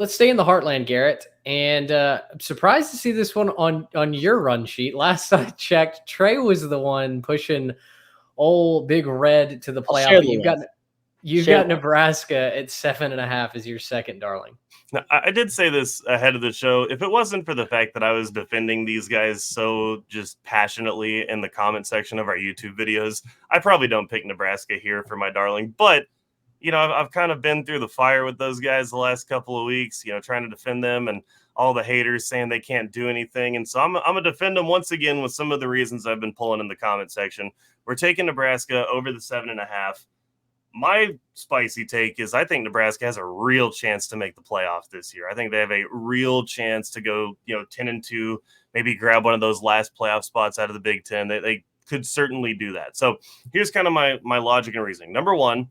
Let's stay in the Heartland, Garrett. And I'm surprised to see this one on your run sheet. Last I checked, Trey was the one pushing old Big Red to the I'll playoff. share But the you've Share got Nebraska at 7.5 as your second darling. Now, I did say this ahead of the show. If it wasn't for the fact that I was defending these guys so just passionately in the comment section of our YouTube videos, I probably don't pick Nebraska here for my darling. But I've kind of been through the fire with those guys the last couple of weeks, trying to defend them and all the haters saying they can't do anything. And so I'm going to defend them once again with some of the reasons I've been pulling in the comment section. We're taking Nebraska over the 7.5. My spicy take is I think Nebraska has a real chance to make the playoff this year. I think they have a real chance to go, 10-2, maybe grab one of those last playoff spots out of the Big Ten. They could certainly do that. So here's kind of my logic and reasoning. Number one,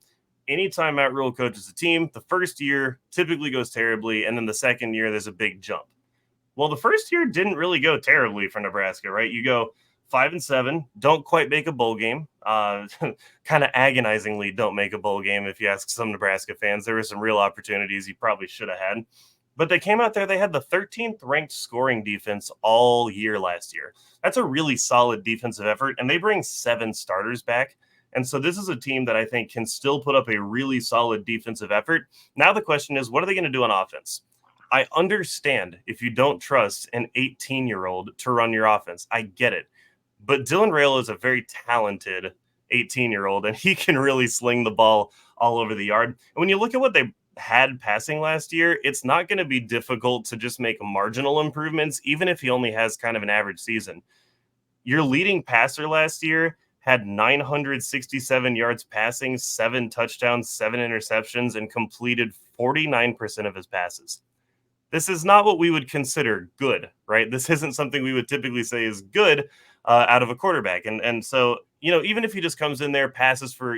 anytime Matt Rhule coaches a team, the first year typically goes terribly, and then the second year there's a big jump. Well, the first year didn't really go terribly for Nebraska, right? You go 5-7, don't quite make a bowl game. Kind of agonizingly don't make a bowl game if you ask some Nebraska fans. There were some real opportunities you probably should have had. But they came out there, they had the 13th ranked scoring defense all year last year. That's a really solid defensive effort, and they bring 7 starters back. And so this is a team that I think can still put up a really solid defensive effort. Now the question is, what are they going to do on offense? I understand if you don't trust an 18-year-old to run your offense. I get it. But Dylan Raiola is a very talented 18-year-old, and he can really sling the ball all over the yard. And when you look at what they had passing last year, it's not going to be difficult to just make marginal improvements, even if he only has kind of an average season. Your leading passer last year had 967 yards passing, 7 touchdowns, 7 interceptions, and completed 49% of his passes. This is not what we would consider good, right? This isn't something we would typically say is good out of a quarterback. And so, even if he just comes in there, passes for,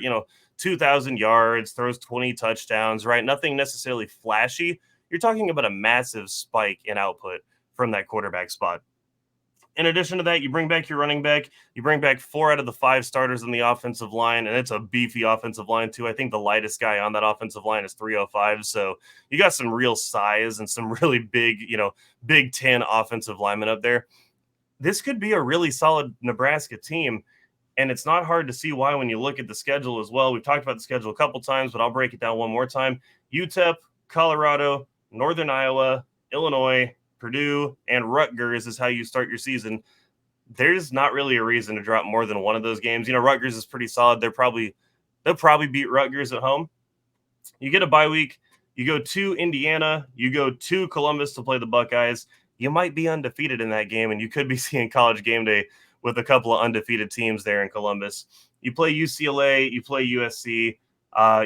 2,000 yards, throws 20 touchdowns, right? Nothing necessarily flashy. You're talking about a massive spike in output from that quarterback spot. In addition to that, you bring back your running back. You bring back 4 out of the 5 starters on the offensive line, and it's a beefy offensive line, too. I think the lightest guy on that offensive line is 305, so you got some real size and some really big, Big Ten offensive linemen up there. This could be a really solid Nebraska team, and it's not hard to see why when you look at the schedule as well. We've talked about the schedule a couple times, but I'll break it down one more time. UTEP, Colorado, Northern Iowa, Illinois, Purdue, and Rutgers is how you start your season. There's not really a reason to drop more than one of those games. Rutgers is pretty solid. They'll probably beat Rutgers at home. You get a bye week. You go to Indiana. You go to Columbus to play the Buckeyes. You might be undefeated in that game, and you could be seeing College Game Day with a couple of undefeated teams there in Columbus. You play UCLA. You play USC.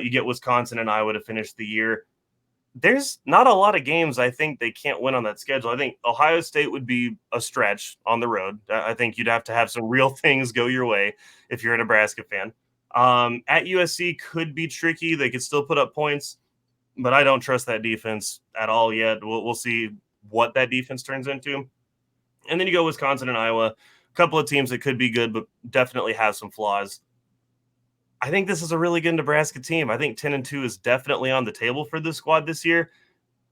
You get Wisconsin and Iowa to finish the year. There's not a lot of games I think they can't win on that schedule. I think Ohio State would be a stretch on the road. I think you'd have to have some real things go your way if you're a Nebraska fan. At USC could be tricky. They could still put up points, but I don't trust that defense at all yet. We'll see what that defense turns into. And then you go Wisconsin and Iowa, a couple of teams that could be good, but definitely have some flaws. I think this is a really good Nebraska team. I think 10-2 is definitely on the table for this squad this year.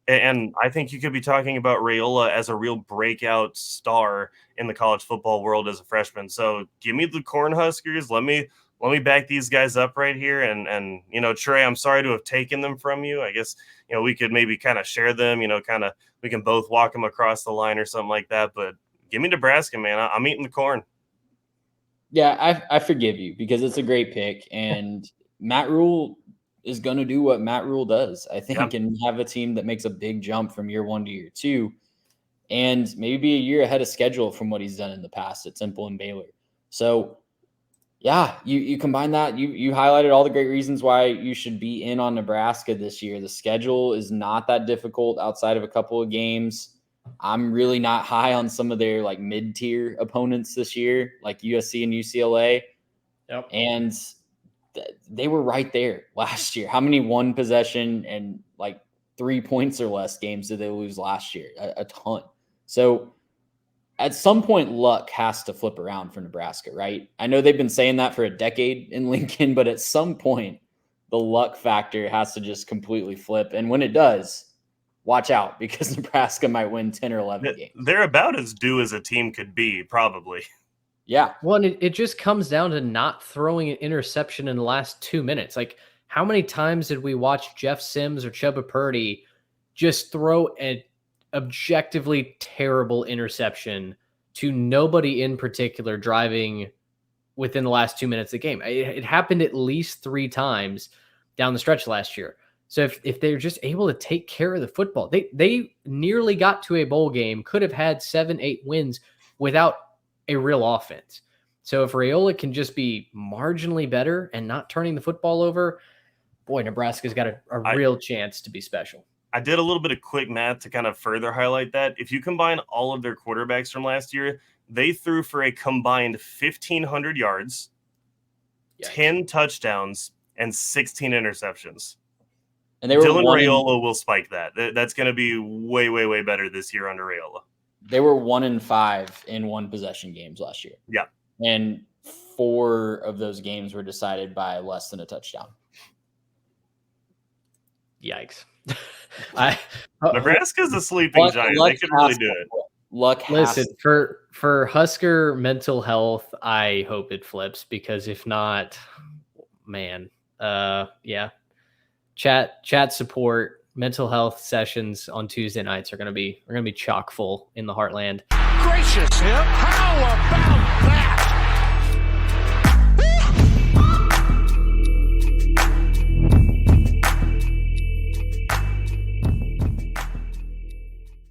And I think you could be talking about Raiola as a real breakout star in the college football world as a freshman. So give me the Cornhuskers. Let me back these guys up right here. And Trey, I'm sorry to have taken them from you. I guess, we could maybe kind of share them, we can both walk them across the line or something like that. But give me Nebraska, man. I'm eating the corn. Yeah, I forgive you because it's a great pick, and Matt Rhule is going to do what Matt Rhule does, I think, and have a team that makes a big jump from year 1 to year 2, and maybe be a year ahead of schedule from what he's done in the past at Temple and Baylor. So, yeah, you combine that. You highlighted all the great reasons why you should be in on Nebraska this year. The schedule is not that difficult outside of a couple of games. I'm really not high on some of their mid-tier opponents this year, like USC and UCLA. Yep. And they were right there last year. How many 1 possession and 3 points or less games did they lose last year? A ton. So at some point, luck has to flip around for Nebraska, right? I know they've been saying that for a decade in Lincoln, but at some point, the luck factor has to just completely flip. And when it does, watch out because Nebraska might win 10 or 11 games. They're about as due as a team could be, probably. Yeah. Well, and it just comes down to not throwing an interception in the last 2 minutes. Like, how many times did we watch Jeff Sims or Chubba Purdy just throw an objectively terrible interception to nobody in particular driving within the last 2 minutes of the game? It happened at least 3 times down the stretch last year. So if they're just able to take care of the football, they nearly got to a bowl game, could have had 7-8 wins without a real offense. So if Raiola can just be marginally better and not turning the football over, boy, Nebraska's got a real chance to be special. I did a little bit of quick math to kind of further highlight that. If you combine all of their quarterbacks from last year, they threw for a combined 1,500 yards, 10 touchdowns, and 16 interceptions. And they were Dylan Raiola will spike that. That's going to be way, way, way better this year under Raiola. They were 1-5 in one possession games last year. Yeah. And 4 of those games were decided by less than a touchdown. Yikes. Nebraska's a sleeping giant. They could really do it. Listen, for Husker mental health, I hope it flips, because if not, man, yeah. Chat support, mental health sessions on Tuesday nights are going to be chock full in the Heartland. Gracious, yeah.